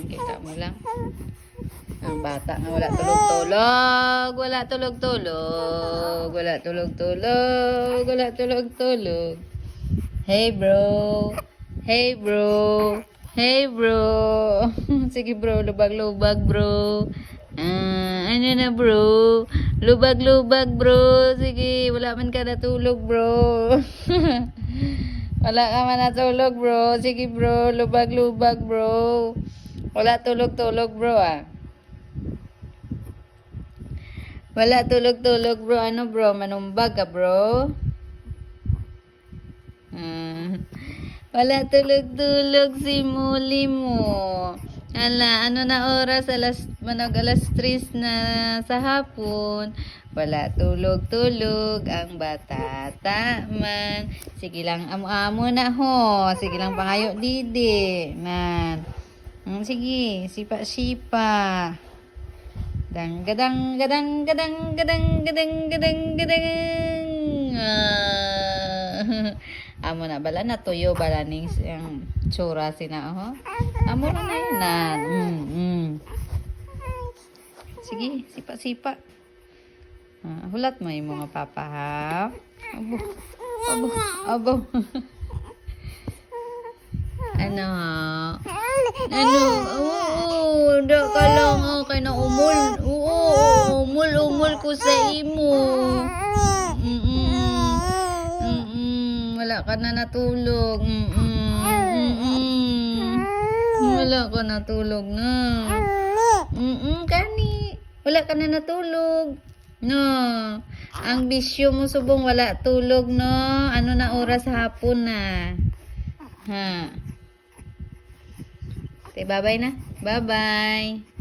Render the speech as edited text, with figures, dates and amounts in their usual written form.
Kita mo lang. Ang bata nga wala tulog-tulog. Wala tulog-tulog. Wala tulog-tulog. Wala tulog-tulog. Hey bro. Hey bro. Hey bro. Sige bro, lubag-lubag bro. Ano na bro? Lubag-lubag bro. Sige, wala man ka natulog bro. Wala ka man natulog bro. Sige bro, lubag-lubag bro. Wala tulog-tulog bro Wala tulog-tulog bro. Ano bro? Manumbag ka bro? Wala tulog-tulog si muli mo. Ano na oras? Alas 3 na sa hapon. Wala tulog-tulog ang batata man. Sige lang, amo-amo na ho. Sige lang pangayo didi. Man. Sige, sipa-sipa. Gadang gadang gadang gadang gadang gadang gadang gadang. Amo na bala na tuyo bala ning tsura sina ho. Amo na yan. Sige, sipa-sipa. Hulat mo yung mga papa ha. Abo. Abo. Abo. Ano? Oo, da ka lang kay na umul. Oo, umul ko sa imo. Wala ka na natulog. Wala ka natulog na. Kani. Wala ka na natulog. No. Ang bisyo mo subong wala tulog no. Ano na oras hapon na. Ha. Okay, bye-bye na. Bye-bye.